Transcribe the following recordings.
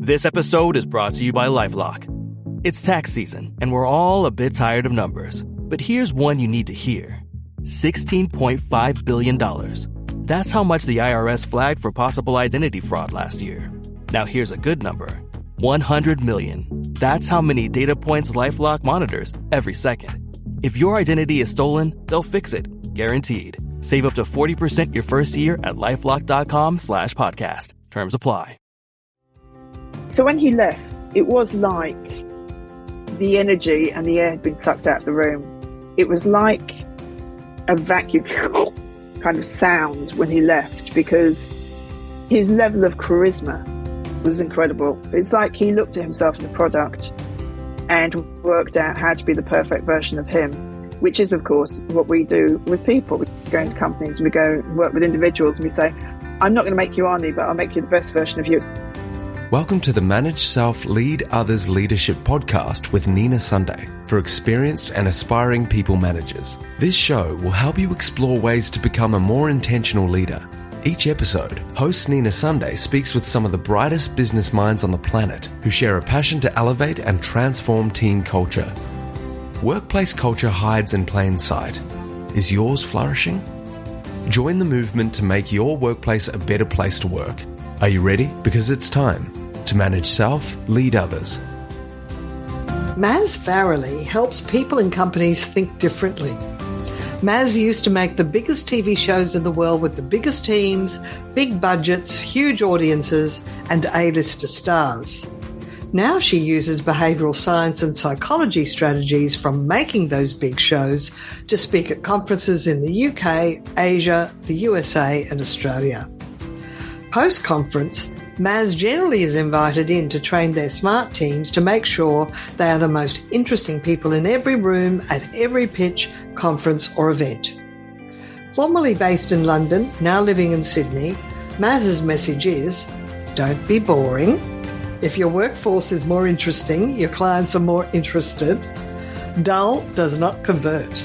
This episode is brought to you by LifeLock. It's tax season, and we're all a bit tired of numbers. But here's one you need to hear. $16.5 billion. That's how much the IRS flagged for possible identity fraud last year. Now here's a good number. 100 million. That's how many data points LifeLock monitors every second. If your identity is stolen, they'll fix it. Guaranteed. Save up to 40% your first year at LifeLock.com/podcast. Terms apply. So when he left, it was like the energy and the air had been sucked out of the room. It was like a vacuum kind of sound when he left, because his level of charisma was incredible. It's like he looked at himself as a product and worked out how to be the perfect version of him, which is, of course, what we do with people. We go into companies and we go work with individuals and we say, I'm not going to make you Arnie, but I'll make you the best version of you. Welcome to the Manage Self, Lead Others Leadership podcast with Nina Sunday for experienced and aspiring people managers. This show will help you explore ways to become a more intentional leader. Each episode, host Nina Sunday speaks with some of the brightest business minds on the planet who share a passion to elevate and transform team culture. Workplace culture hides in plain sight. Is yours flourishing? Join the movement to make your workplace a better place to work. Are you ready? Because it's time to manage self, lead others. Maz Farrelly helps people and companies think differently. Maz used to make the biggest TV shows in the world with the biggest teams, big budgets, huge audiences, and A-lister stars. Now she uses behavioural science and psychology strategies from making those big shows to speak at conferences in the UK, Asia, the USA, and Australia. Post-conference, Maz generally is invited in to train their smart teams to make sure they are the most interesting people in every room at every pitch, conference or event. Formerly based in London, now living in Sydney, Maz's message is, don't be boring. If your workforce is more interesting, your clients are more interested. Dull does not convert.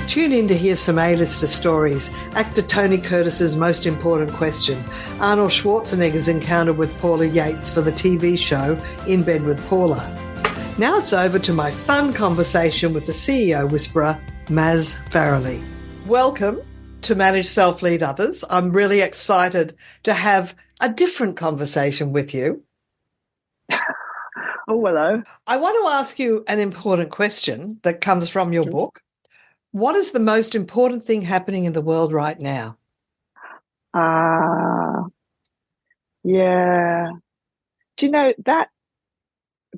Tune in to hear some A-lister stories, actor Tony Curtis's most important question, Arnold Schwarzenegger's encounter with Paula Yates for the TV show In Bed With Paula. Now it's over to my fun conversation with the CEO whisperer, Maz Farrelly. Welcome to Manage Self, Lead Others. I'm really excited to have a different conversation with you. Oh, hello. I want to ask you an important question that comes from your book. What is the most important thing happening in the world right now? Yeah. Do you know that?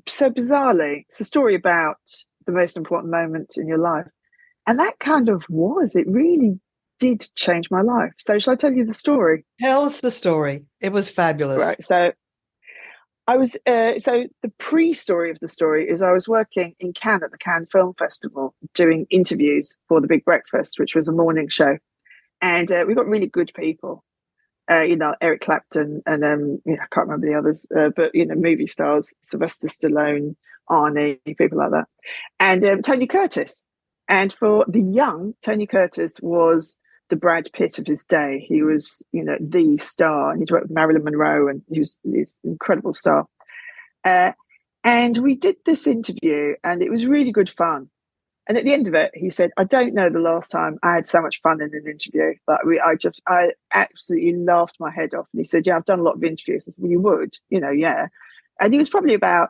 So bizarrely, it's a story about the most important moment in your life. And that kind of was, it really did change my life. So shall I tell you the story? Tell us the story. It was fabulous. Right. So I was, so the pre-story of the story is I was working in Cannes at the Cannes Film Festival doing interviews for The Big Breakfast, which was a morning show. And we got really good people, Eric Clapton and, I can't remember the others, but, movie stars, Sylvester Stallone, Arnie, people like that. And Tony Curtis. And for the young, Tony Curtis was the Brad Pitt of his day. He was, the star. And he'd worked with Marilyn Monroe, and he was this incredible star. And we did this interview, and it was really good fun. And at the end of it, he said, I don't know the last time I had so much fun in an interview. I absolutely laughed my head off. And he said, yeah, I've done a lot of interviews. I said, well, you would, yeah. And he was probably about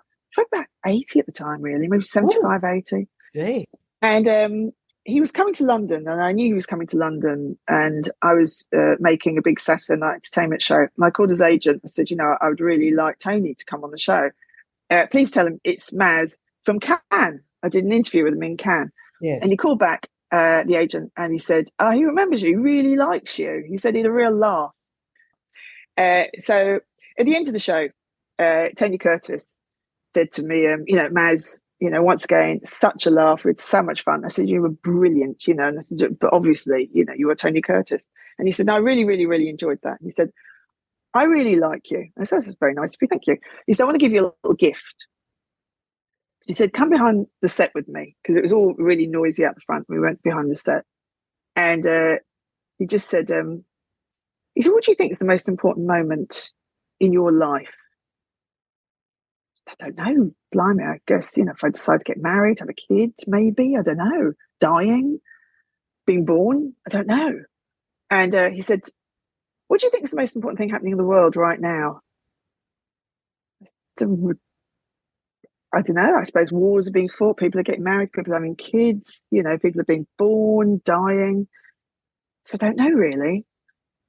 80 at the time, really, maybe 75, 80. Gee. And he was coming to London, and I knew he was coming to London, and I was making a big Saturday night entertainment show. And I called his agent. I said, I would really like Tony to come on the show. Please tell him it's Maz from Cannes. I did an interview with him in Cannes. Yes. And he called back, the agent, and he said, he remembers you, he really likes you. He said he had a real laugh. So at the end of the show, Tony Curtis said to me, Maz, once again, such a laugh. It's so much fun. I said, you were brilliant, and I said, but obviously, you were Tony Curtis. And he said, no, I really, really, really enjoyed that. And he said, I really like you. I said, that's very nice of you. Thank you. He said, I want to give you a little gift. He said, come behind the set with me, because it was all really noisy out the front. We went behind the set. And he just said, he said, what do you think is the most important moment in your life? I don't know, blimey, I guess, if I decide to get married, have a kid, maybe, I don't know, dying, being born, I don't know. And he said, what do you think is the most important thing happening in the world right now? I don't know. I suppose wars are being fought. People are getting married. People are having kids. People are being born, dying. So I don't know really.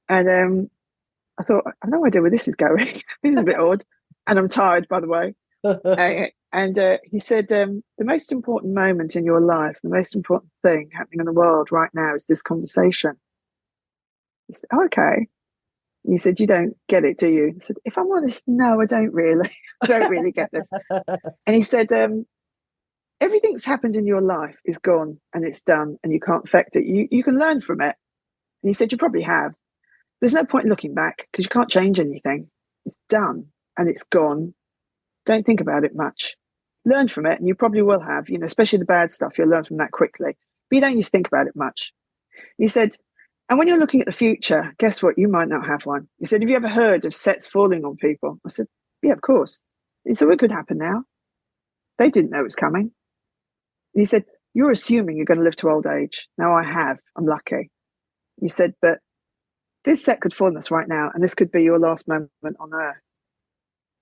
And I thought, I have no idea where this is going. This is a bit odd. And I'm tired, by the way. And he said, the most important moment in your life, the most important thing happening in the world right now is this conversation. He said, oh, okay. And he said, you don't get it, do you? I said, if I'm honest, no, I don't really. I don't really get this. And he said, everything that's happened in your life is gone and it's done and you can't affect it. You can learn from it. And he said, you probably have. There's no point in looking back because you can't change anything. It's done and it's gone. Don't think about it much. Learn from it, and you probably will have, especially the bad stuff, you'll learn from that quickly. But you don't need to think about it much. He said, and when you're looking at the future, guess what? You might not have one. He said, have you ever heard of sets falling on people? I said, yeah, of course. He said, well, it could happen now. They didn't know it was coming. And he said, you're assuming you're going to live to old age. Now I have. I'm lucky. He said, but this set could fall on us right now, and this could be your last moment on Earth.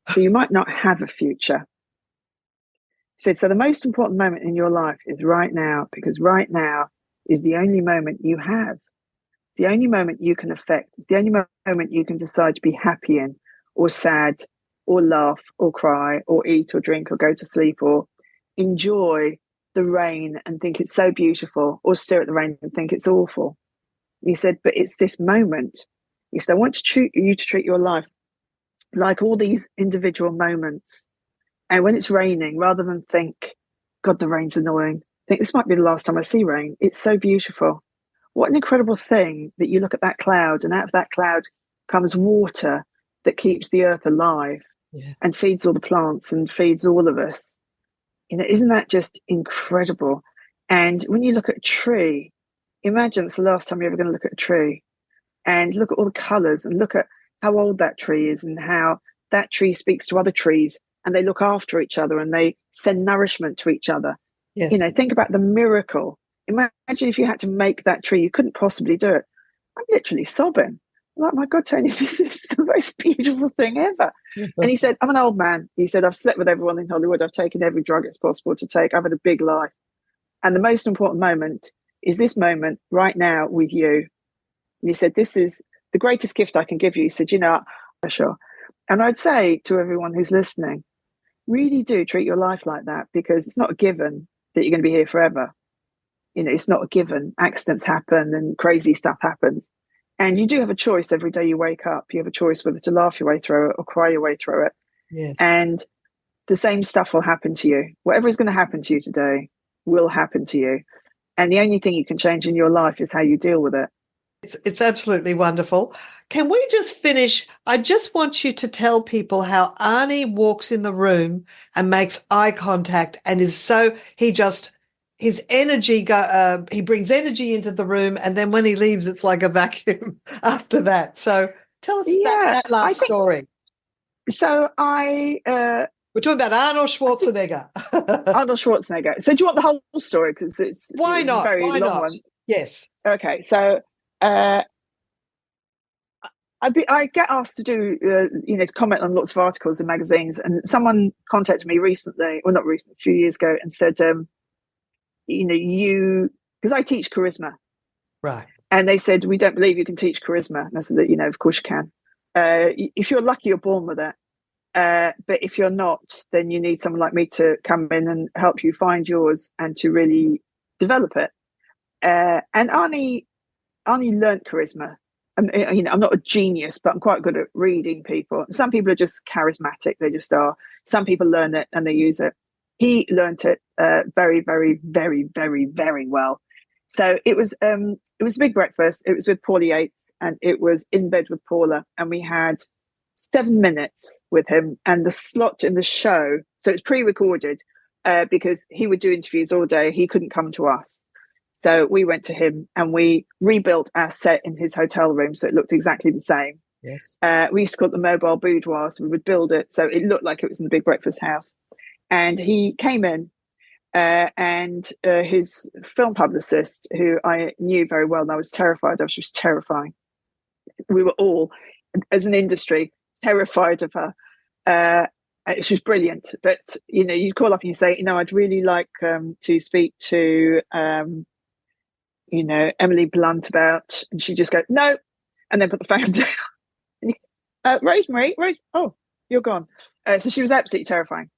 So you might not have a future. He said, so the most important moment in your life is right now, because right now is the only moment you have. It's the only moment you can affect. It's the only moment you can decide to be happy in, or sad, or laugh, or cry, or eat, or drink, or go to sleep, or enjoy the rain and think it's so beautiful, or stare at the rain and think it's awful. He said, but it's this moment. He said, I want you to treat your life like all these individual moments. And when it's raining, rather than think, God, the rain's annoying, think this might be the last time I see rain. It's so beautiful. What an incredible thing that you look at that cloud, and out of that cloud comes water that keeps the earth alive and feeds all the plants and feeds all of us. Isn't that just incredible? And when you look at a tree, imagine it's the last time you're ever going to look at a tree, and look at all the colours and look at how old that tree is and how that tree speaks to other trees and they look after each other and they send nourishment to each other. Yes. Think about the miracle. Imagine if you had to make that tree, you couldn't possibly do it. I'm literally sobbing. I'm like, my God, Tony, this is the most beautiful thing ever. And he said, I'm an old man. He said, I've slept with everyone in Hollywood. I've taken every drug it's possible to take. I've had a big life. And the most important moment is this moment right now with you. And he said, this is the greatest gift I can give you. He said, sure. And I'd say to everyone who's listening, really do treat your life like that, because it's not a given that you're going to be here forever. It's not a given. Accidents happen and crazy stuff happens. And you do have a choice every day you wake up. You have a choice whether to laugh your way through it or cry your way through it. Yes. And the same stuff will happen to you. Whatever is going to happen to you today will happen to you. And the only thing you can change in your life is how you deal with it. It's absolutely wonderful. Can we just finish? I just want you to tell people how Arnie walks in the room and makes eye contact and is so, his energy, he brings energy into the room, and then when he leaves, it's like a vacuum after that. So tell us that last story. So we're talking about Arnold Schwarzenegger. Arnold Schwarzenegger. So do you want the whole story? Because it's Why not? A very Why long not? one. Yes. Okay. So I get asked to do, to comment on lots of articles in magazines, and someone contacted me recently, or not recently, a few years ago, and said, because I teach charisma. Right. And they said, we don't believe you can teach charisma. And I said, of course you can. If you're lucky, you're born with it. But if you're not, then you need someone like me to come in and help you find yours and to really develop it. And Arnie learnt charisma. I'm not a genius, but I'm quite good at reading people. Some people are just charismatic. They just are. Some people learn it and they use it. He learnt it very, very, very, very, very well. So it was a big breakfast. It was with Paula Yates, and it was In Bed with Paula. And we had 7 minutes with him, and the slot in the show. So it's pre-recorded because he would do interviews all day. He couldn't come to us. So we went to him and we rebuilt our set in his hotel room so it looked exactly the same. Yes. We used to call it the mobile boudoir. So we would build it so it looked like it was in the Big Breakfast house. And he came in, and his film publicist, who I knew very well, and I was terrified of. She was terrifying. We were all, as an industry, terrified of her. She was brilliant. But, you call up and you say, I'd really like to speak to, Emily Blunt about, and she just go, no, and then put the phone down. Rosemary, oh, you're gone. So she was absolutely terrifying.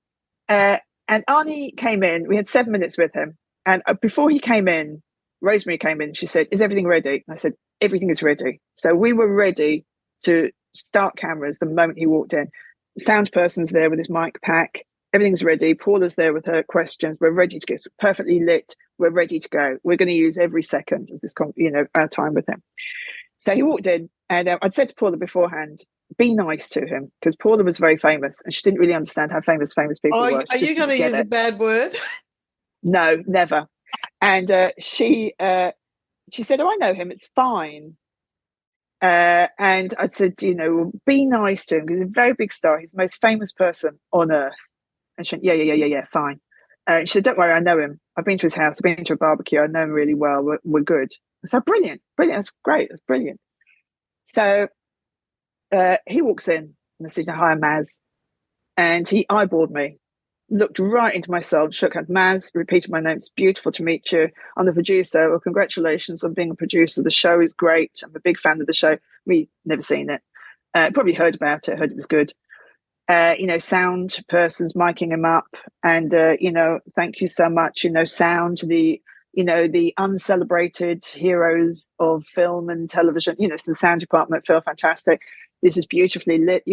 And Arnie came in. We had 7 minutes with him. And before he came in, Rosemary came in. She said, is everything ready? And I said, everything is ready. So we were ready to start cameras the moment he walked in. The sound person's there with his mic pack. Everything's ready. Paula's there with her questions. We're ready to get perfectly lit. We're ready to go. We're going to use every second of this, our time with him. So he walked in, and I'd said to Paula beforehand, be nice to him, because Paula was very famous and she didn't really understand how famous people were. Are you going to use a bad word? No, never. And she said, oh, I know him, it's fine. And I said, be nice to him, because he's a very big star. He's the most famous person on earth. And she went, yeah, fine. She said, don't worry, I know him. I've been to his house. I've been to a barbecue. I know him really well. We're good. I said, brilliant. That's great. That's brilliant. So he walks in and I said, hi, Maz. And he eyeballed me, looked right into my soul, shook hands. Maz, repeated my name. It's beautiful to meet you. I'm the producer. Well, congratulations on being a producer. The show is great. I'm a big fan of the show. We never seen it. Probably heard about it, heard it was good. Sound person's miking him up. And, thank you so much. Sound, the uncelebrated heroes of film and television, it's the sound department feel fantastic. This is beautifully lit,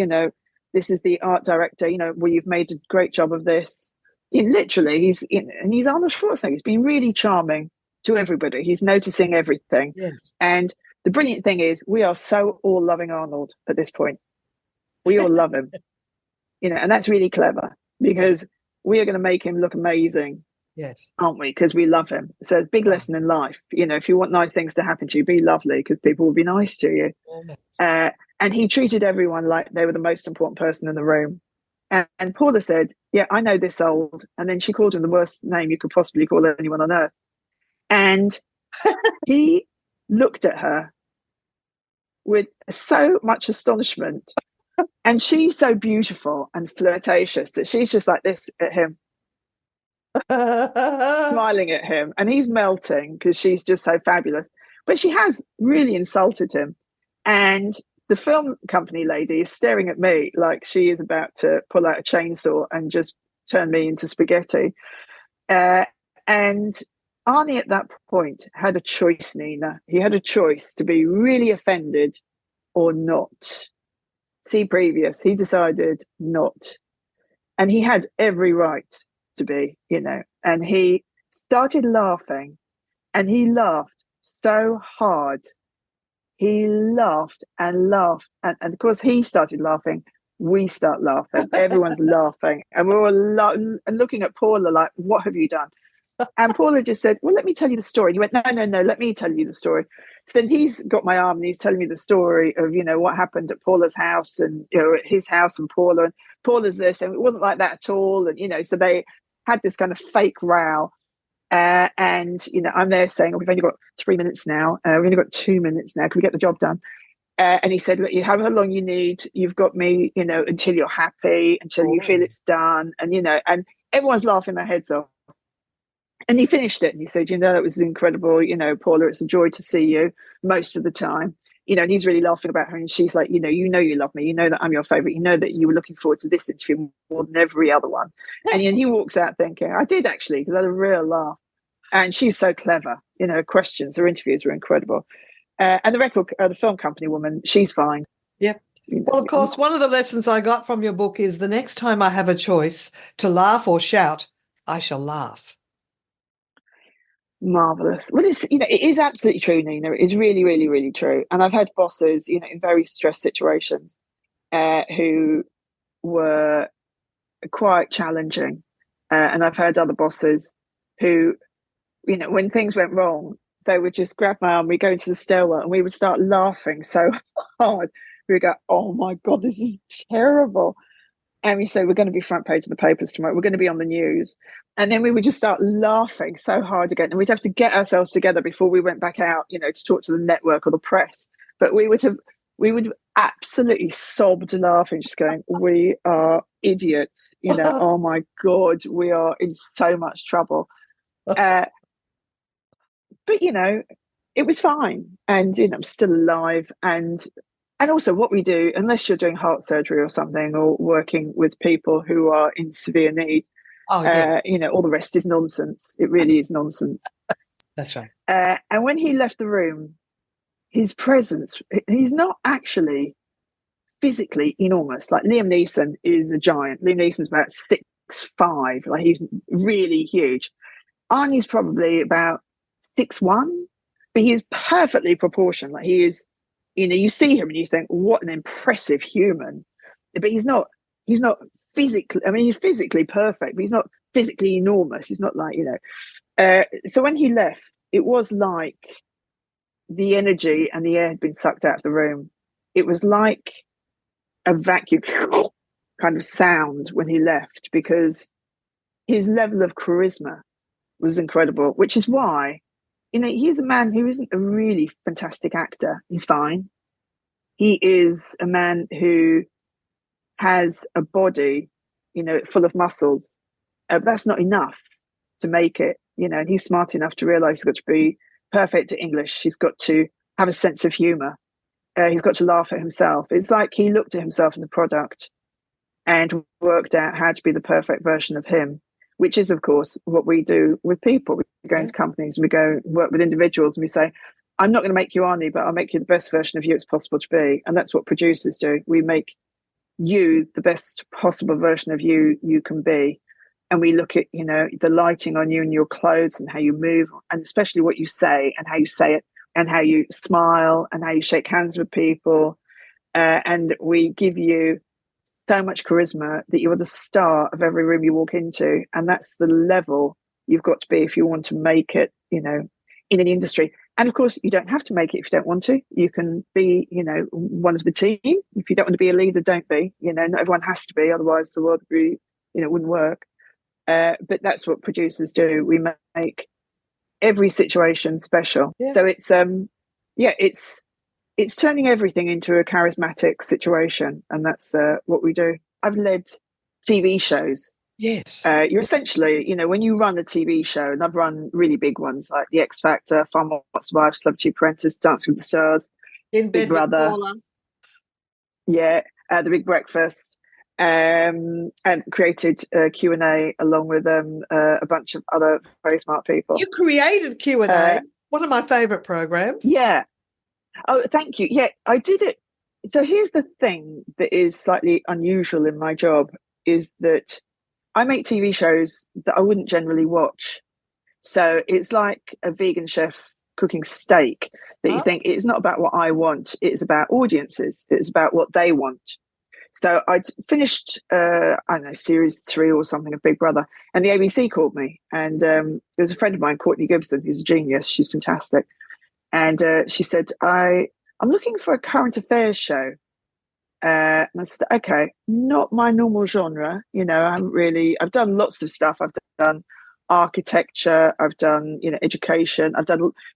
this is the art director, well, you've made a great job of this. Literally, he's Arnold Schwarzenegger. He's been really charming to everybody. He's noticing everything. Yes. And the brilliant thing is we are so all loving Arnold at this point. We all love him, and that's really clever, because we are going to make him look amazing. Yes. Aren't we? Because we love him. So it's a big lesson in life. If you want nice things to happen to you, be lovely, because people will be nice to you. Yes. And he treated everyone like they were the most important person in the room. And Paula said, yeah, I know this old. And then she called him the worst name you could possibly call anyone on earth. And he looked at her with so much astonishment. And she's so beautiful and flirtatious that she's just like this at him. Smiling at him, and he's melting because she's just so fabulous. But she has really insulted him, and the film company lady is staring at me like she is about to pull out a chainsaw and just turn me into spaghetti. And Arnie at that point had a choice, Nina. He had a choice to be really offended or not. See previous, he decided not, and he had every right to be, and he started laughing, and he laughed so hard. He laughed and laughed, and of course he started laughing. We start laughing. Everyone's laughing, and we're all and looking at Paula like, "What have you done?" And Paula just said, "Well, let me tell you the story." And he went, "No, let me tell you the story." So then he's got my arm and he's telling me the story of, what happened at Paula's house, and at his house, and Paula's this, and it wasn't like that at all. And so they had this kind of fake row. And I'm there saying, we've only got 3 minutes now. We've only got 2 minutes now. Can we get the job done? And he said, look, you have how long you need. You've got me, until you're happy, until you feel it's done. And, and everyone's laughing their heads off. And he finished it. And he said, that was incredible. Paula, it's a joy to see you most of the time. And he's really laughing about her. And she's like, you love me. You know that I'm your favorite. You know that you were looking forward to this interview more than every other one. And he walks out thinking, I did actually, because I had a real laugh. And she's so clever. Her questions, her interviews were incredible. And the film company woman, she's fine. Yep. Well, of course, one of the lessons I got from your book is the next time I have a choice to laugh or shout, I shall laugh. Marvelous. Well, it is absolutely true, Nina. It is really, really, really true. And I've had bosses, in very stressed situations, who were quite challenging. And I've had other bosses who, when things went wrong, they would just grab my arm, we'd go into the stairwell and we would start laughing so hard We go, oh my God, this is terrible. And we say, we're going to be front page of the papers tomorrow. We're going to be on the news. And then we would just start laughing so hard again. And we'd have to get ourselves together before we went back out, to talk to the network or the press. But we would absolutely sobbed laughing, just going, we are idiots. Oh my God, we are in so much trouble. But, it was fine. And, I'm still alive. And also what we do, unless you're doing heart surgery or something, or working with people who are in severe need, all the rest is nonsense. It really is nonsense. That's right. And when he left the room, his presence, he's not actually physically enormous. Like Liam Neeson is a giant. Liam Neeson's about 6'5". Like he's really huge. Arnie's probably about 6'1", but he is perfectly proportioned. Like he is, you see him and you think, what an impressive human. But he's not physically, he's physically perfect, but he's not physically enormous. He's not like, so when he left, it was like the energy and the air had been sucked out of the room. It was like a vacuum kind of sound when he left, because his level of charisma was incredible, which is why, he's a man who isn't a really fantastic actor. He's fine. He is a man who has a body, full of muscles. But that's not enough to make it, and he's smart enough to realize he's got to be perfect at English. He's got to have a sense of humor. He's got to laugh at himself. It's like he looked at himself as a product and worked out how to be the perfect version of him, which is, of course, what we do with people. We go into companies and we go work with individuals and we say, I'm not going to make you Arnie, but I'll make you the best version of you it's possible to be. And that's what producers do. We make you the best possible version of you can be. And we look at, the lighting on you and your clothes and how you move, and especially what you say and how you say it, and how you smile and how you shake hands with people. And we give you so much charisma that you are the star of every room you walk into. And that's the level you've got to be if you want to make it, in an industry. And of course, you don't have to make it if you don't want to. You can be, one of the team. If you don't want to be a leader, don't be. Not everyone has to be, otherwise the world would be, wouldn't work. But that's what producers do. We make every situation special. Yeah. So it's turning everything into a charismatic situation, and that's what we do. I've led TV shows. Yes. You're essentially, when you run a TV show, and I've run really big ones like The X Factor, Farm Wants to Wife, Celebrity Apprentice, Dancing with the Stars, In Bed With Paula. Yeah, The Big Breakfast, and created Q&A along with a bunch of other very smart people. You created Q&A, one of my favourite programs. Yeah. Oh, thank you. Yeah, I did it. So here's the thing that is slightly unusual in my job, is that I make TV shows that I wouldn't generally watch. So it's like a vegan chef cooking steak that you think it's not about what I want. It's about audiences. It's about what they want. So I'd finished, series 3 or something of Big Brother, and the ABC called me. And there was a friend of mine, Courtney Gibson, who's a genius. She's fantastic. And she said, I'm looking for a current affairs show. And I said, okay, not my normal genre. I've done lots of stuff. I've done architecture. I've done, education.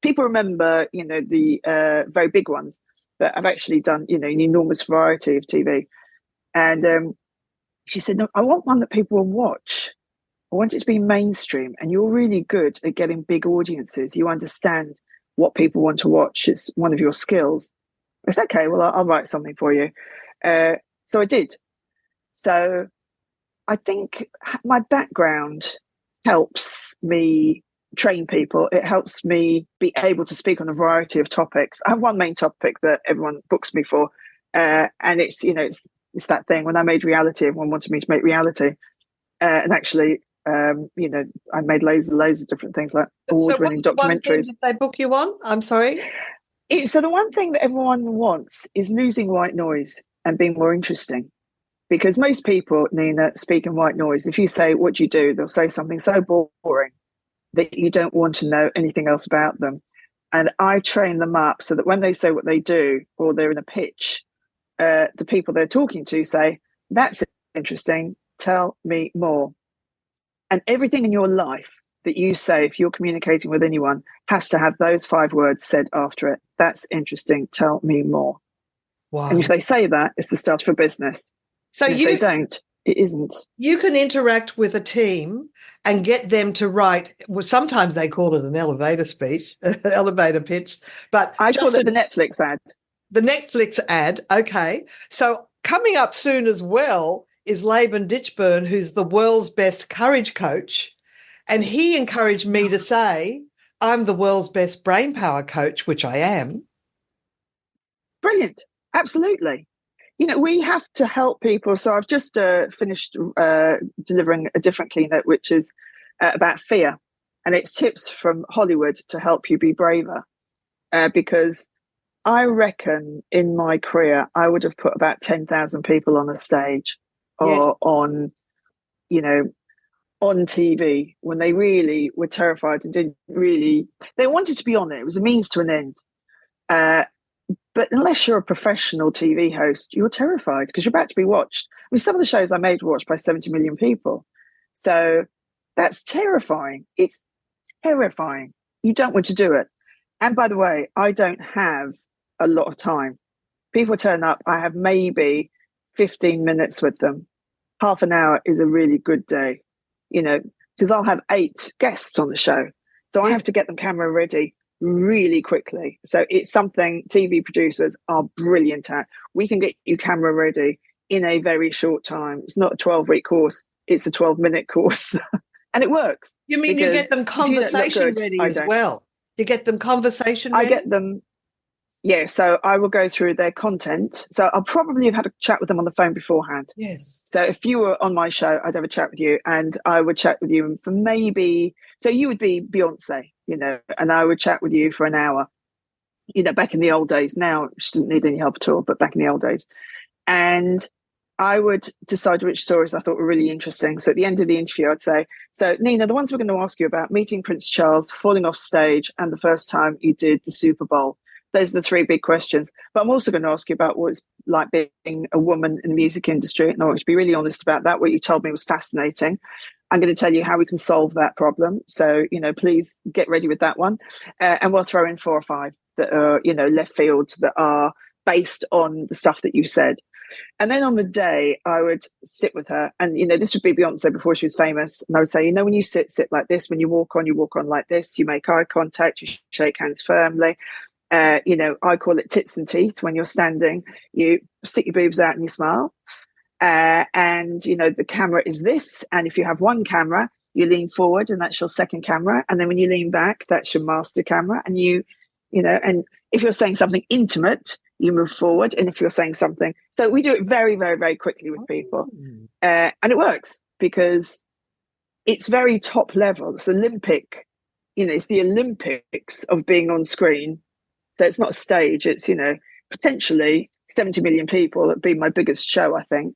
people remember, the very big ones, but I've actually done, an enormous variety of TV. And she said, no, I want one that people will watch. I want it to be mainstream. And you're really good at getting big audiences. You understand what people want to watch. It's one of your skills. I said, okay, well, I'll write something for you. So I did. So I think my background helps me train people. It helps me be able to speak on a variety of topics. I have one main topic that everyone books me for. And it's that thing. When I made reality, everyone wanted me to make reality. And actually, I made loads of different things, like award-winning documentaries. One thing that they book you on? I'm sorry? So the one thing that everyone wants is losing white noise and being more interesting. Because most people, Nina, speak in white noise. If you say, what do you do? They'll say something so boring that you don't want to know anything else about them. And I train them up so that when they say what they do, or they're in a pitch, the people they're talking to say, that's interesting, tell me more. And everything in your life that you say, if you're communicating with anyone, has to have those 5 words said after it. That's interesting, tell me more. Wow. And if they say that, it's the start of a business. So and if they don't, it isn't. You can interact with a team and get them to write, well, sometimes they call it an elevator speech, elevator pitch, but I call it the Netflix ad. The Netflix ad, okay. So coming up soon as well is Laban Ditchburn, who's the world's best courage coach, and he encouraged me to say, I'm the world's best brain power coach, which I am. Brilliant. Absolutely. We have to help people. So I've just finished delivering a different keynote, which is about fear. And it's tips from Hollywood to help you be braver. Because I reckon in my career, I would have put about 10,000 people on a stage or on TV when they really were terrified and they wanted to be on it. It was a means to an end. But unless you're a professional TV host, you're terrified because you're about to be watched. I mean, some of the shows I made were watched by 70 million people. So that's terrifying. It's terrifying. You don't want to do it. And by the way, I don't have a lot of time. People turn up. I have maybe 15 minutes with them. Half an hour is a really good day, because I'll have 8 guests on the show. So I have to get them camera ready really quickly. So it's something TV producers are brilliant at. We can get you camera ready in a very short time. It's not a 12-week course. It's a 12-minute course. And it works. You mean you get them conversation ready as well? You get them conversation ready? I get them, yeah. So I will go through their content. So I'll probably have had a chat with them on the phone beforehand. Yes. So if you were on my show, I'd have a chat with you and I would chat with you for so you would be Beyonce, and I would chat with you for an hour, back in the old days. Now she didn't need any help at all, but back in the old days. And I would decide which stories I thought were really interesting. So at the end of the interview, I'd say, so Nina, the ones we're going to ask you about, meeting Prince Charles, falling off stage, and the first time you did the Super Bowl. Those are the 3 big questions. But I'm also going to ask you about what it's like being a woman in the music industry. And I want you to be really honest about that. What you told me was fascinating. I'm going to tell you how we can solve that problem. So, please get ready with that one. And we'll throw in 4 or 5 that are, left field that are based on the stuff that you said. And then on the day, I would sit with her. And, this would be Beyonce before she was famous. And I would say, when you sit like this. When you walk on like this. You make eye contact. You shake hands firmly. I call it tits and teeth. When you're standing, you stick your boobs out and you smile. And the camera is this. And if you have one camera, you lean forward and that's your second camera. And then when you lean back, that's your master camera. And and if you're saying something intimate, you move forward. And if you're saying something, so we do it very, very, very quickly with people. And it works because it's very top level. It's Olympic, it's the Olympics of being on screen. So it's not a stage. It's, potentially 70 million people. That'd be my biggest show, I think.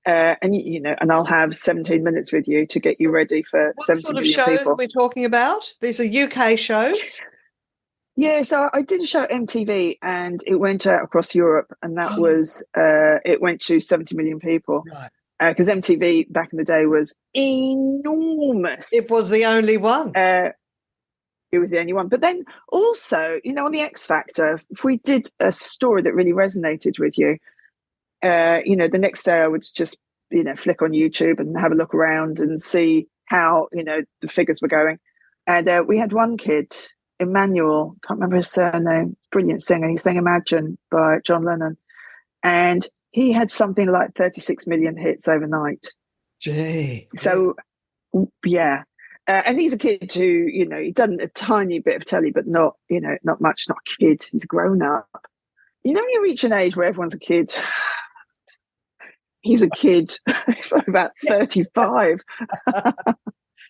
And I'll have 17 minutes with you to get you ready for 70 million people. What sort of shows are we talking about? These are UK shows? Yeah, so I did a show at MTV and it went out across Europe and that was, it went to 70 million people. Right. Because MTV back in the day was enormous. It was the only one. It was the only one. But then also, on the X Factor, if we did a story that really resonated with you, the next day I would just, flick on YouTube and have a look around and see how, the figures were going. And we had one kid, Emmanuel, can't remember his surname, brilliant singer. He sang Imagine by John Lennon. And he had something like 36 million hits overnight. Gee. So, yeah. And he's a kid who, he'd done a tiny bit of telly, but not much, not a kid. He's grown up. When you reach an age where everyone's a kid, he's a kid. He's probably about 35.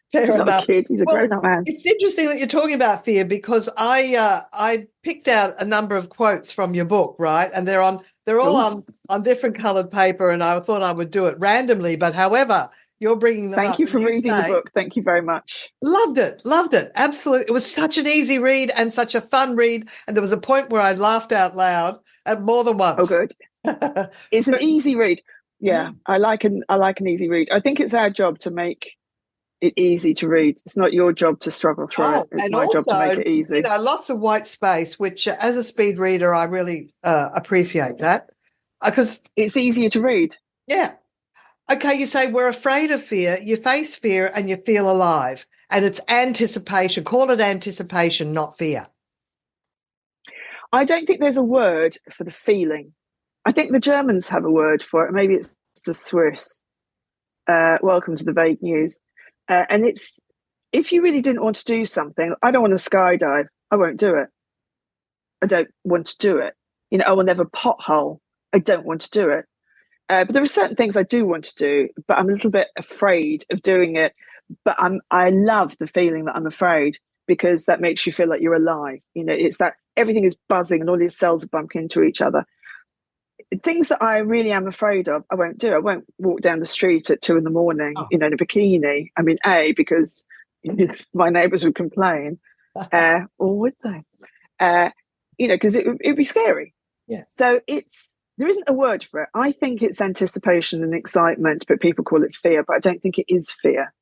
He's not a kid. He's a grown-up man. It's interesting that you're talking about fear because I picked out a number of quotes from your book, right? And they're all on different coloured paper, and I thought I would do it randomly. But however, you're bringing them up. Thank you for reading the book. Thank you very much. Loved it. Absolutely. It was such an easy read and such a fun read. And there was a point where I laughed out loud more than once. Oh, good. It's an easy read. Yeah, I like an easy read. I think it's our job to make it easy to read. It's not your job to struggle through it. It's and my job to make also, it easy. lots of white space, which as a speed reader, I really appreciate that because it's easier to read. Yeah. Okay, you say we're afraid of fear. You face fear and you feel alive. And it's anticipation. Call it anticipation, not fear. I don't think there's a word for the feeling. I think the Germans have a word for it. Maybe it's the Swiss. Welcome to the vague news. And it's, if you really didn't want to do something, I don't want to skydive. I won't do it. I don't want to do it. I will never pothole. I don't want to do it. But there are certain things I do want to do, but I'm a little bit afraid of doing it. But I love the feeling that I'm afraid, because that makes you feel like you're alive. It's that everything is buzzing and all your cells are bumping into each other. Things that I really am afraid of, I won't do. I won't walk down the street at 2 a.m, in a bikini. I mean, because my neighbours would complain, or would they? Because it'd be scary. Yeah. So there isn't a word for it. I think it's anticipation and excitement, but people call it fear. But I don't think it is fear.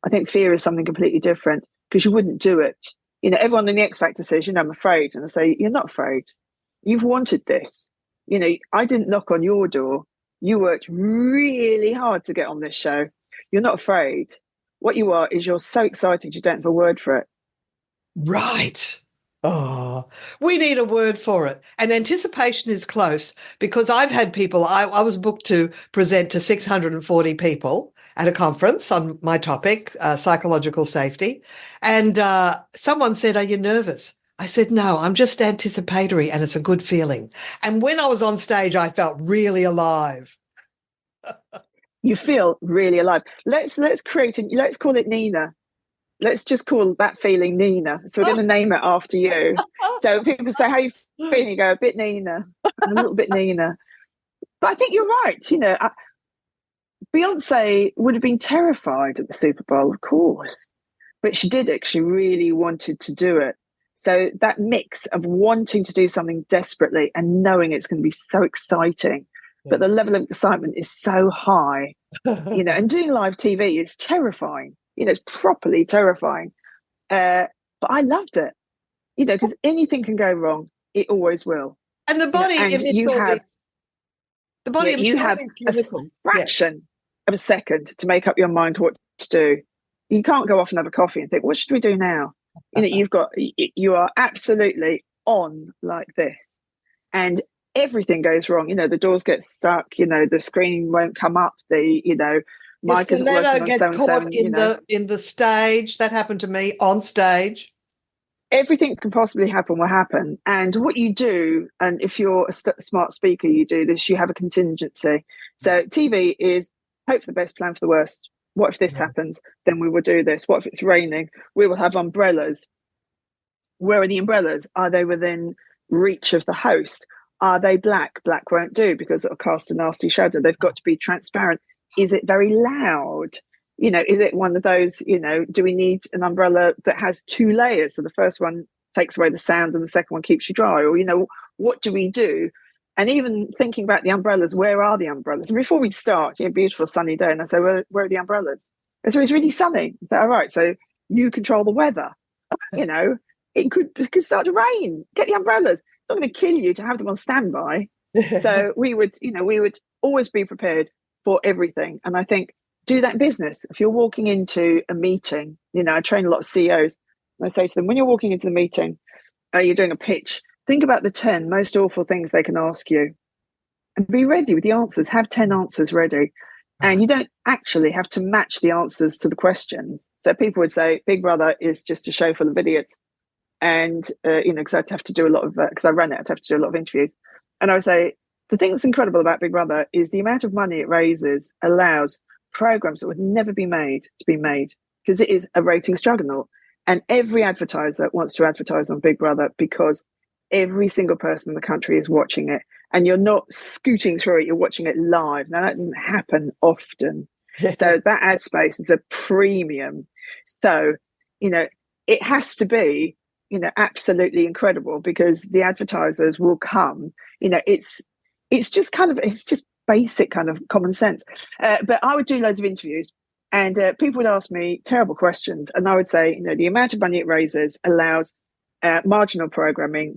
I think fear is something completely different, because you wouldn't do it. Everyone in the X Factor says, I'm afraid. And I say, you're not afraid. You've wanted this. I didn't knock on your door. You worked really hard to get on this show. You're not afraid. What you are is you're so excited you don't have a word for it. Right. Oh, we need a word for it. And anticipation is close, because I've had people, I was booked to present to 640 people at a conference on my topic, psychological safety. And someone said, are you nervous? I said, no, I'm just anticipatory, and it's a good feeling. And when I was on stage, I felt really alive. You feel really alive. Let's call it Nina. Let's just call that feeling Nina. So we're going to name it after you. So people say, how you feeling? You go, a bit Nina. I'm a little bit Nina. But I think you're right. Beyonce would have been terrified at the Super Bowl, of course. But she did it. She really wanted to do it. So that mix of wanting to do something desperately and knowing it's going to be so exciting, but the level of excitement is so high, and doing live TV is terrifying. It's properly terrifying. But I loved it, because anything can go wrong. It always will. And the body emits all these. The body emits all these chemicals. A fraction of a second to make up your mind what to do. You can't go off and have a coffee and think, what should we do now? You are absolutely on like this, and everything goes wrong. The doors get stuck. The screen won't come up. The mic isn't working on gets caught in the stage. That happened to me on stage. Everything that can possibly happen will happen. And what you do, and if you're a smart speaker, you do this. You have a contingency. So TV is hope for the best, plan for the worst. What if this happens? Then we will do this. What if it's raining? We will have umbrellas. Where are the umbrellas? Are they within reach of the host? Are they black? Black won't do, because it'll cast a nasty shadow. They've got to be transparent. Is it very loud? Is it one of those, do we need an umbrella that has 2 layers? So the first one takes away the sound and the second one keeps you dry. Or, what do we do? And even thinking about the umbrellas, where are the umbrellas? And before we start, beautiful sunny day, and I say, where are the umbrellas? And so it's really sunny. I say, all right, so you control the weather. It could start to rain. Get the umbrellas. It's not going to kill you to have them on standby. So we would always be prepared for everything. And I think do that in business. If you're walking into a meeting, I train a lot of CEOs, and I say to them, when you're walking into the meeting, you're doing a pitch, think about the 10 most awful things they can ask you and be ready with the answers. Have 10 answers ready. And you don't actually have to match the answers to the questions. So people would say, Big Brother is just a show full of idiots. And, because I'd have to do a lot of, because I ran it, I'd have to do a lot of interviews. And I would say, the thing that's incredible about Big Brother is the amount of money it raises allows programs that would never be made to be made, because it is a ratings juggernaut. And every advertiser wants to advertise on Big Brother because every single person in the country is watching it. And you're not scooting through it, you're watching it live. Now, that doesn't happen often. So that ad space is a premium. So, it has to be, absolutely incredible, because the advertisers will come. it's just basic kind of common sense. But I would do loads of interviews, and people would ask me terrible questions, and I would say, the amount of money it raises allows marginal programming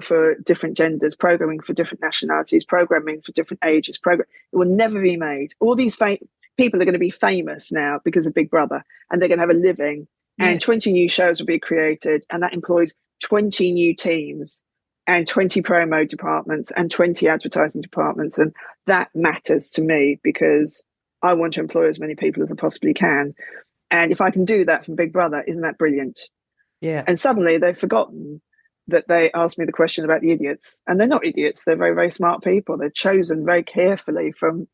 for different genders, programming for different nationalities, programming for different ages. It will never be made. All these people are going to be famous now because of Big Brother, and they're going to have a living. Yeah. And 20 new shows will be created, and that employs 20 new teams and 20 promo departments and 20 advertising departments. And that matters to me because I want to employ as many people as I possibly can. And if I can do that from Big Brother, isn't that brilliant? Yeah. And suddenly they've forgotten that they asked me the question about the idiots. And they're not idiots. They're very, very smart people. They're chosen very carefully from,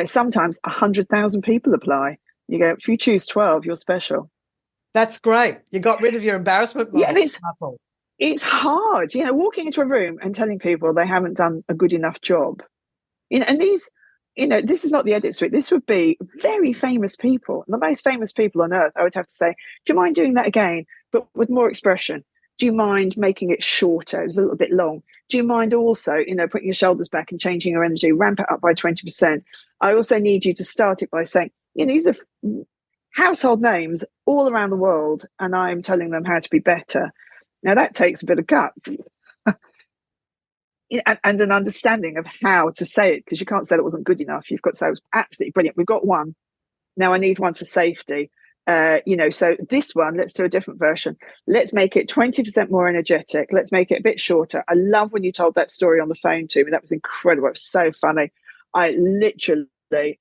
sometimes 100,000 people apply. You go, if you choose 12, you're special. That's great. You got rid of your embarrassment. Yeah, and it's hard, walking into a room and telling people they haven't done a good enough job. And these, this is not the edit suite. This would be very famous people, the most famous people on earth. I would have to say, do you mind doing that again, but with more expression? Do you mind making it shorter? It was a little bit long. Do you mind also, putting your shoulders back and changing your energy, ramp it up by 20%? I also need you to start it by saying, these are household names all around the world, and I'm telling them how to be better. Now, that takes a bit of guts and an understanding of how to say it, because you can't say it wasn't good enough. You've got to say it was absolutely brilliant. We've got one. Now I need one for safety. So this one, let's do a different version. Let's make it 20% more energetic. Let's make it a bit shorter. I love when you told that story on the phone to me. That was incredible. It was so funny. I literally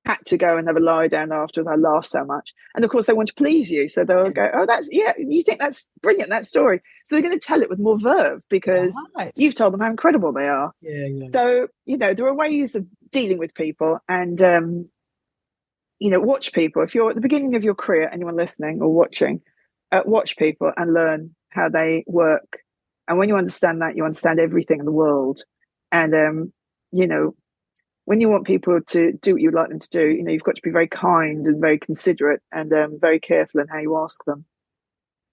had to go and have a lie down afterwards. I laughed so much. And of course they want to please you. So they'll go, oh, you think that's brilliant, that story. So they're going to tell it with more verve because you've told them how incredible they are. Yeah. So, there are ways of dealing with people and, watch people. If you're at the beginning of your career, anyone listening or watching, watch people and learn how they work. And when you understand that, you understand everything in the world. And, when you want people to do what you'd like them to do, you've got to be very kind and very considerate and very careful in how you ask them.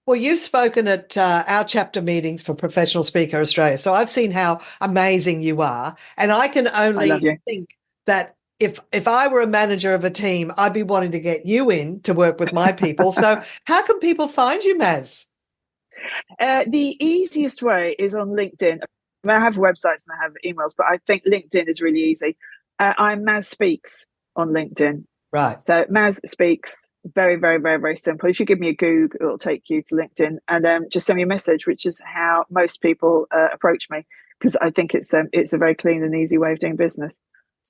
Well, you've spoken at our chapter meetings for Professional Speaker Australia. So I've seen how amazing you are. And I can only think that if I were a manager of a team, I'd be wanting to get you in to work with my people. So how can people find you, Maz? The easiest way is on LinkedIn. I have websites and I have emails, but I think LinkedIn is really easy. I'm Maz Speaks on LinkedIn. Right. So Maz Speaks, very, very, very, very simple. If you give me a Google, it'll take you to LinkedIn and just send me a message, which is how most people approach me, because I think it's a very clean and easy way of doing business.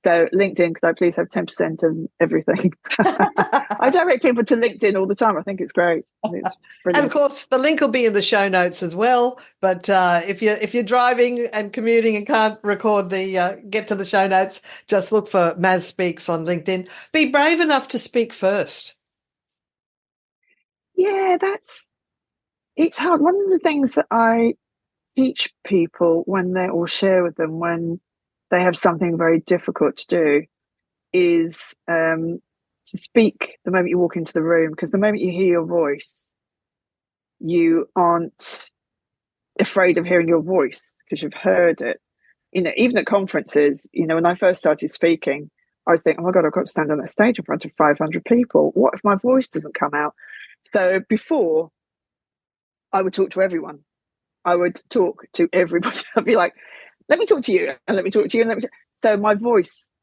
So LinkedIn, could I please have 10% of everything? I direct people to LinkedIn all the time. I think it's great. It's and of course, the link will be in the show notes as well. But if you're driving and commuting and can't record get to the show notes, just look for Maz Speaks on LinkedIn. Be brave enough to speak first. Yeah, it's hard. One of the things that I teach people or share with them when they have something very difficult to do is to speak the moment you walk into the room, because the moment you hear your voice, you aren't afraid of hearing your voice because you've heard it. Even at conferences, when I first started speaking, I would think, oh my God, I've got to stand on that stage in front of 500 people. What if my voice doesn't come out? So before, I would talk to everyone. I would talk to everybody. I'd be like, let me talk to you, and let me talk to you, and so my voice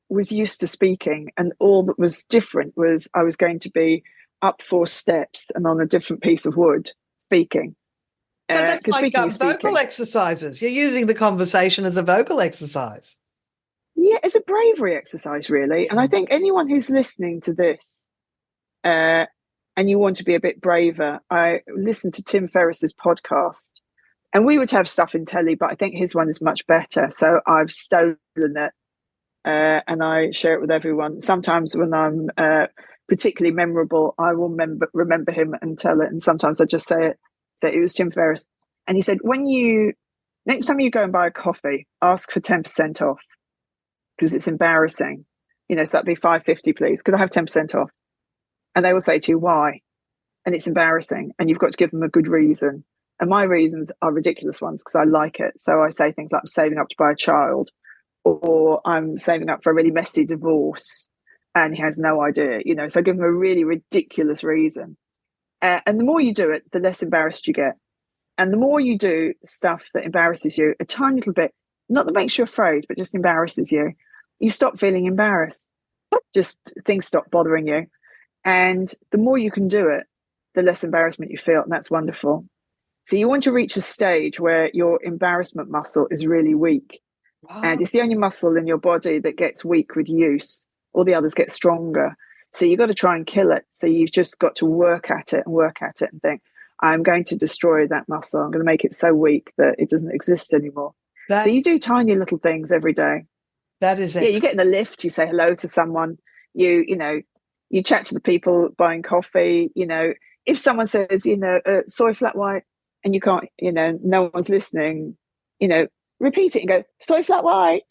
was used to speaking, and all that was different was I was going to be up 4 steps and on a different piece of wood speaking. So that's like vocal exercises. You're using the conversation as a vocal exercise. Yeah, it's a bravery exercise, really. And I think anyone who's listening to this and you want to be a bit braver, I listened to Tim Ferriss's podcast. And we would have stuff in telly, but I think his one is much better. So I've stolen it and I share it with everyone. Sometimes when I'm particularly memorable, I will remember him and tell it. And sometimes I just say it. So it was Tim Ferriss. And he said, next time you go and buy a coffee, ask for 10% off because it's embarrassing. So that'd be $5.50, please. Could I have 10% off? And they will say to you, why? And it's embarrassing. And you've got to give them a good reason. And my reasons are ridiculous ones because I like it. So I say things like I'm saving up to buy a child, or I'm saving up for a really messy divorce, and he has no idea, So I give him a really ridiculous reason. And the more you do it, the less embarrassed you get. And the more you do stuff that embarrasses you a tiny little bit, not that makes you afraid, but just embarrasses you, you stop feeling embarrassed. Just things stop bothering you. And the more you can do it, the less embarrassment you feel. And that's wonderful. So you want to reach a stage where your embarrassment muscle is really weak. And it's the only muscle in your body that gets weak with use. All the others get stronger. So you've got to try and kill it. So you've just got to work at it and think, I'm going to destroy that muscle. I'm going to make it so weak that it doesn't exist anymore. So you do tiny little things every day. That is excellent. Yeah, you get in the lift, you say hello to someone, you chat to the people buying coffee. If someone says, soy flat white, and you can't, no one's listening, repeat it and go, soy flat white,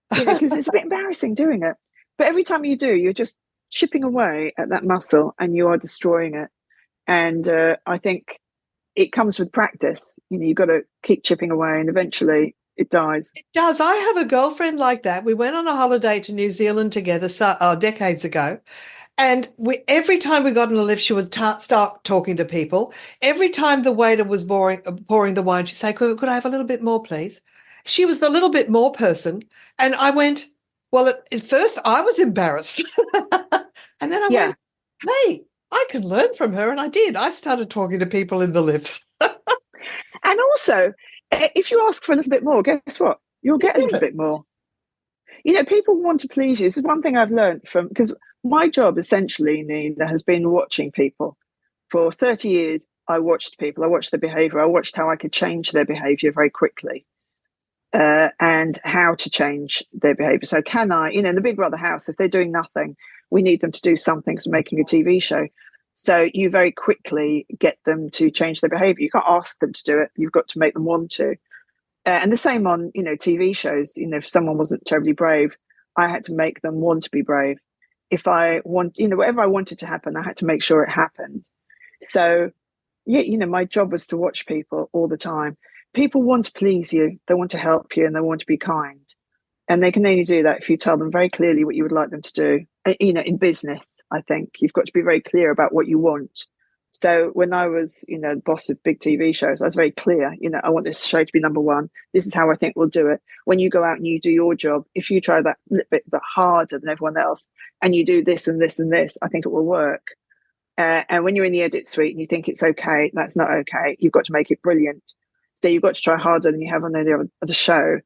because it's a bit embarrassing doing it. But every time you do, you're just chipping away at that muscle and you are destroying it. And I think it comes with practice. You've got to keep chipping away and eventually it dies. It does. I have a girlfriend like that. We went on a holiday to New Zealand together decades ago. And every time we got in a lift, she would start talking to people. Every time the waiter was pouring the wine, she'd say, could I have a little bit more, please? She was the little bit more person. And I went, well, at first I was embarrassed. And then I went, hey, I can learn from her. And I did. I started talking to people in the lifts. And also, if you ask for a little bit more, guess what? You'll get a little bit more. People want to please you. This is one thing I've learned because my job essentially, Nina, has been watching people. For 30 years, I watched people. I watched their behavior. I watched how I could change their behavior very quickly and how to change their behavior. So can I, in the Big Brother house, if they're doing nothing, we need them to do something, so making a TV show. So you very quickly get them to change their behavior. You can't ask them to do it. You've got to make them want to. And the same on, TV shows. If someone wasn't terribly brave, I had to make them want to be brave. If I want, whatever I wanted to happen, I had to make sure it happened. So, my job was to watch people all the time. People want to please you. They want to help you and they want to be kind. And they can only do that if you tell them very clearly what you would like them to do. In business, I think you've got to be very clear about what you want. So when I was, the boss of big TV shows, I was very clear, I want this show to be number one. This is how I think we'll do it. When you go out and you do your job, if you try that little bit harder than everyone else and you do this and this and this, I think it will work. And when you're in the edit suite and you think it's okay, that's not okay. You've got to make it brilliant. So you've got to try harder than you have on any other show.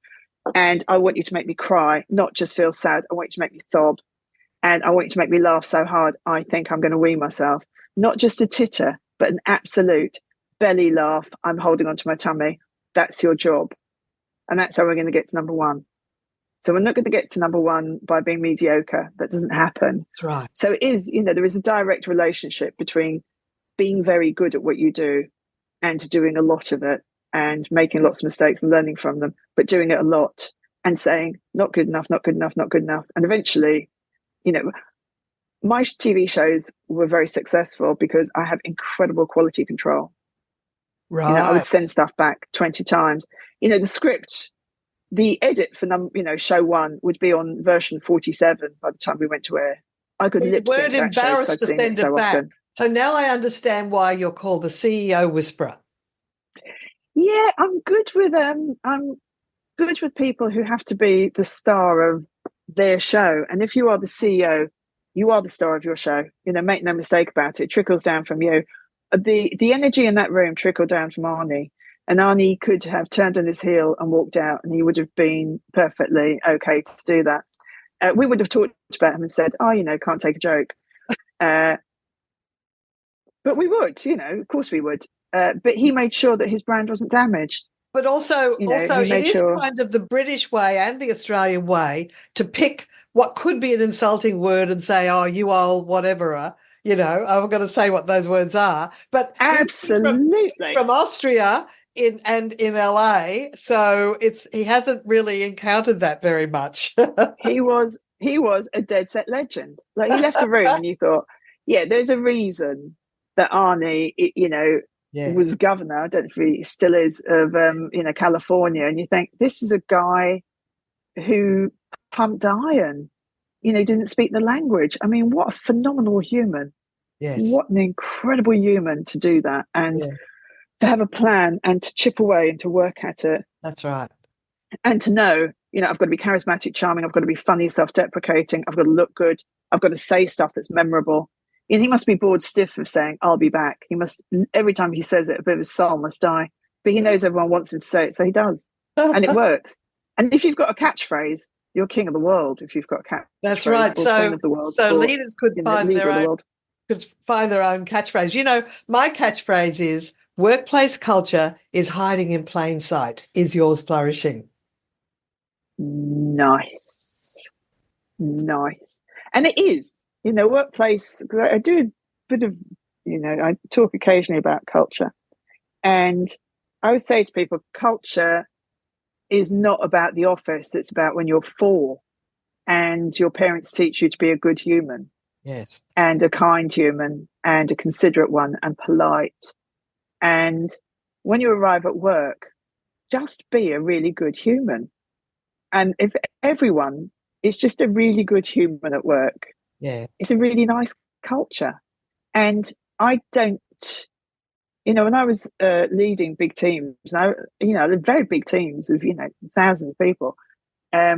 And I want you to make me cry, not just feel sad. I want you to make me sob. And I want you to make me laugh so hard, I think I'm going to wee myself. Not just a titter, but an absolute belly laugh. I'm holding onto my tummy. That's your job. And that's how we're going to get to number one. So we're not going to get to number one by being mediocre. That doesn't happen. That's right. So it is, there is a direct relationship between being very good at what you do and doing a lot of it and making lots of mistakes and learning from them, but doing it a lot and saying, not good enough, not good enough, not good enough. And eventually, my TV shows were very successful because I have incredible quality control. Right. I would send stuff back 20 times. The script, the edit for show one would be on version 47 by the time we went to air. I could lip sync that show. You weren't embarrassed to send it back. Often. So now I understand why you're called the CEO Whisperer. Yeah, I'm good with people who have to be the star of their show. And if you are the CEO, you are the star of your show. Make no mistake about it. It trickles down from you. The energy in that room trickled down from Arnie. And Arnie could have turned on his heel and walked out, and he would have been perfectly okay to do that. We would have talked about him and said, can't take a joke. But we would, of course we would. But he made sure that his brand wasn't damaged. But also it is kind of the British way and the Australian way to pick what could be an insulting word and say, oh, you old whatever, I'm going to say what those words are. But absolutely from Austria in LA, so he hasn't really encountered that very much. He was a dead set legend. Like, he left the room and you thought, yeah, there's a reason that Arnie, was governor. I don't know if he still is, of California, and you think, this is a guy who pumped iron. Didn't speak the language. I mean, what a phenomenal human. Yes. What an incredible human to do that, and to have a plan and to chip away and to work at it. That's right. And to know, I've got to be charismatic, charming, I've got to be funny, self-deprecating, I've got to look good, I've got to say stuff that's memorable. He must be bored stiff of saying, I'll be back. He must, every time he says it, a bit of his soul must die. But he knows everyone wants him to say it, so he does. And it works. And if you've got a catchphrase, you're king of the world. If you've got a catchphrase, that's right. Queen of the world, leaders could find their own catchphrase. My catchphrase is, workplace culture is hiding in plain sight. Is yours flourishing? Nice. And it is, workplace, because I do a bit of, I talk occasionally about culture. And I always say to people, culture is not about the office. It's about when you're 4 and your parents teach you to be a good human. Yes. And a kind human and a considerate one and polite. And when you arrive at work, just be a really good human. And if everyone is just a really good human at work, it's a really nice culture. And I don't, when I was leading big teams, the very big teams of, 1,000 people, I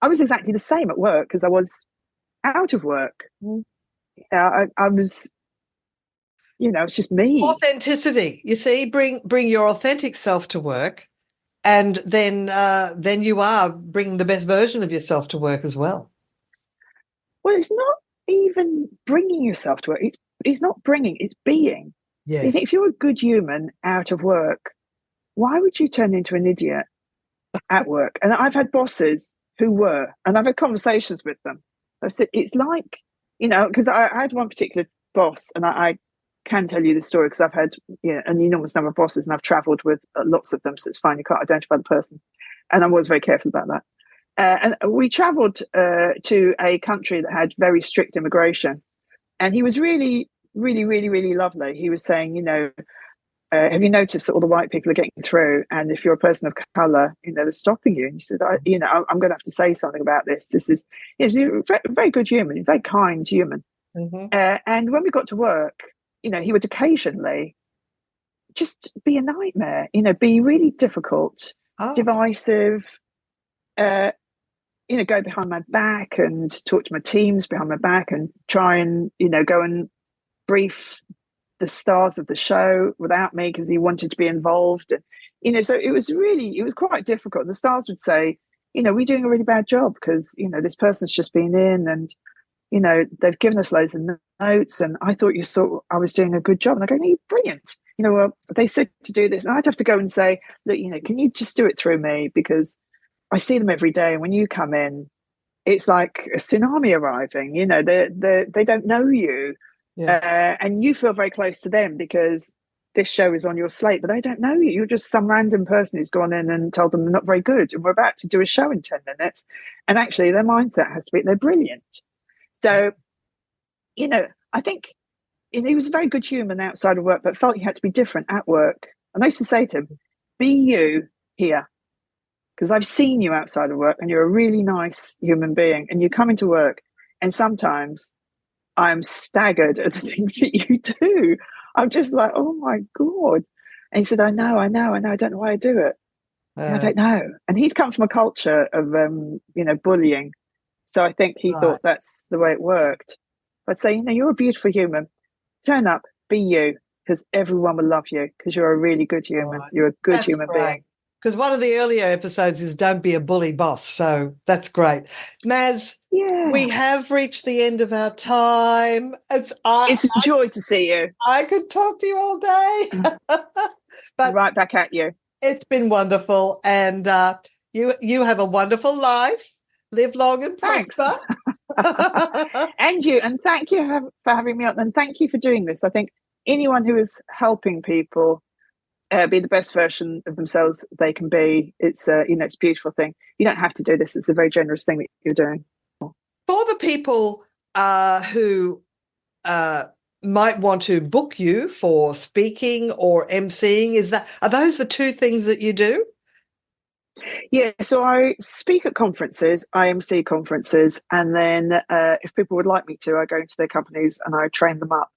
was exactly the same at work as I was out of work. I was, it's just me. Authenticity. You see, bring your authentic self to work, and then you are bringing the best version of yourself to work as well. Well, it's not even bringing yourself to work. It's not bringing, it's being. Yes. You think if you're a good human out of work, why would you turn into an idiot at work? And I've had bosses who were, and I've had conversations with them. I said, it's like, because I had one particular boss, and I can tell you the story because I've had an enormous number of bosses, and I've travelled with lots of them, so it's fine, you can't identify the person. And I was very careful about that. And we travelled to a country that had very strict immigration. And he was really, really, really, really lovely. He was saying, have you noticed that all the white people are getting through? And if you're a person of colour, they're stopping you. And he said, I'm going to have to say something about this. This is, he's a very, very good human, a very kind human. Mm-hmm. And when we got to work, he would occasionally just be a nightmare, be really difficult, divisive, go behind my back and talk to my teams behind my back and try and, go and brief the stars of the show without me because he wanted to be involved. And, so it was quite difficult. The stars would say, we're doing a really bad job because, this person's just been in and, they've given us loads of notes and I thought you thought I was doing a good job. And I go, no, you're brilliant. Well, they said to do this. And I'd have to go and say, look, can you just do it through me? Because I see them every day. And when you come in, it's like a tsunami arriving. They don't know you. Yeah. And you feel very close to them because this show is on your slate, but they don't know you. You're just some random person who's gone in and told them they're not very good. And we're about to do a show in 10 minutes. And actually their mindset has to be, they're brilliant. So, I think he was a very good human outside of work, but felt he had to be different at work. And I used to say to him, be you here, because I've seen you outside of work and you're a really nice human being and you come into work and sometimes I'm staggered at the things that you do. I'm just like, oh my God. And he said, I know, I don't know why I do it. I don't know. And he'd come from a culture of, bullying. So I think he thought that's the way it worked. I'd say, you're a beautiful human. Turn up, be you, because everyone will love you because you're a really good human. You're a good human being. Because one of the earlier episodes is don't be a bully boss. So that's great. Maz, we have reached the end of our time. It's a joy to see you. I could talk to you all day. But right back at you. It's been wonderful. And you have a wonderful life. Live long and prosper. And you. And thank you for having me on. And thank you for doing this. I think anyone who is helping people be the best version of themselves they can be, it's it's a beautiful thing. You don't have to do this. It's a very generous thing that you're doing. For the people who might want to book you for speaking or emceeing, are those the two things that you do? Yeah, so I speak at conferences, I MC conferences, and then if people would like me to, I go into their companies and I train them up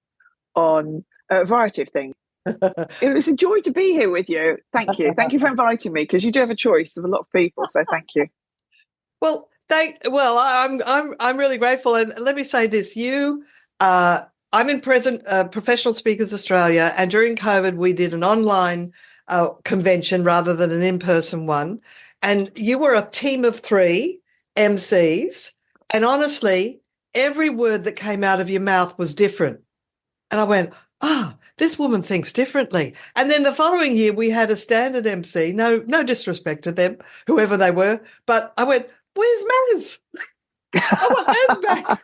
on a variety of things. It was a joy to be here with you. Thank you. Thank you for inviting me, because you do have a choice of a lot of people, so thank you. Well, I'm really grateful, and let me say this: I'm in Professional Speakers Australia, and during COVID we did an online convention rather than an in-person one, and you were a team of 3 MCs, and honestly, every word that came out of your mouth was different, and I went, this woman thinks differently. And then the following year we had a standard MC, no disrespect to them, whoever they were, but I went, where's Maz? I want Maz back.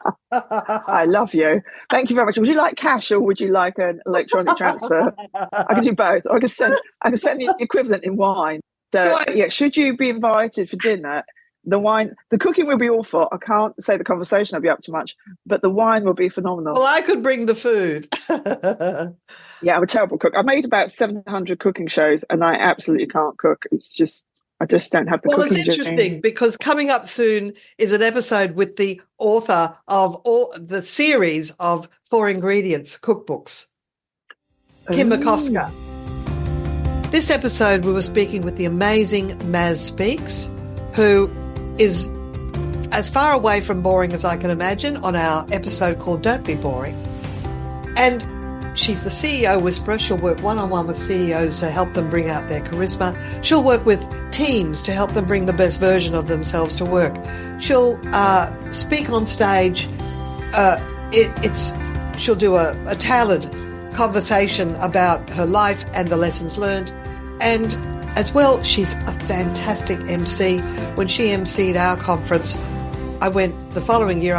I love you. Thank you very much. Would you like cash or would you like an electronic transfer? I can do both. Or I can send the equivalent in wine. So should you be invited for dinner, the cooking will be awful. I can't say the conversation will be up to much, but the wine will be phenomenal. Well, I could bring the food. Yeah, I'm a terrible cook. I made about 700 cooking shows and I absolutely can't cook. I just don't have the cooking. Well, it's interesting because coming up soon is an episode with the author of all the series of 4 Ingredients cookbooks, Kim McCosker. This episode, we were speaking with the amazing Maz Speaks, who is as far away from boring as I can imagine on our episode called Don't Be Boring. And she's the CEO whisperer. She'll work one-on-one with CEOs to help them bring out their charisma. She'll work with teams to help them bring the best version of themselves to work. She'll speak on stage. She'll do a tailored conversation about her life and the lessons learned. And as well, she's a fantastic MC. When she MC'd our conference, the following year,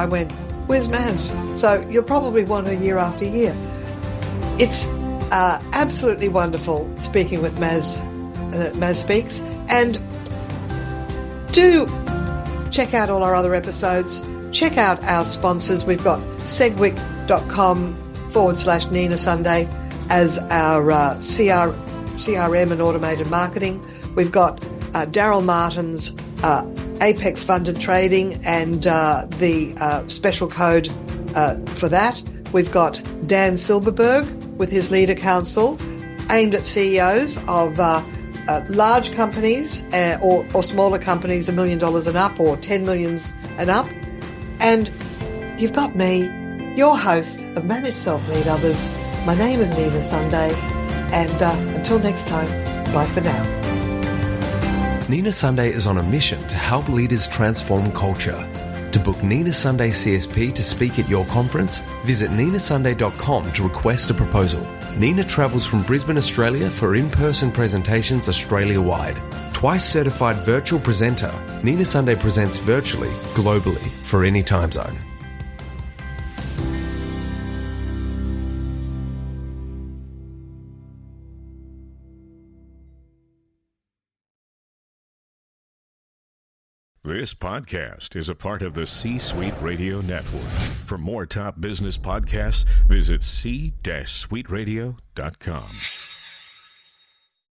where's Maz? So you'll probably want her year after year. It's absolutely wonderful speaking with Maz Speaks. And do check out all our other episodes. Check out our sponsors. We've got segwick.com/Nina Sunday as our CRM and automated marketing. We've got Daryl Martin's Apex Funded Trading and the special code for that. We've got Dan Silberberg with his Leader Council aimed at CEOs of large companies or smaller companies, $1 million and up or 10 millions and up. And you've got me, your host of Manage Self-Lead Others. My name is Nina Sunday. And until next time, bye for now. Nina Sunday is on a mission to help leaders transform culture. To book Nina Sunday CSP to speak at your conference, visit ninasunday.com to request a proposal. Nina travels from Brisbane, Australia for in-person presentations Australia-wide. Twice certified virtual presenter, Nina Sunday presents virtually, globally, for any time zone. This podcast is a part of the C-Suite Radio Network. For more top business podcasts, visit c-suiteradio.com.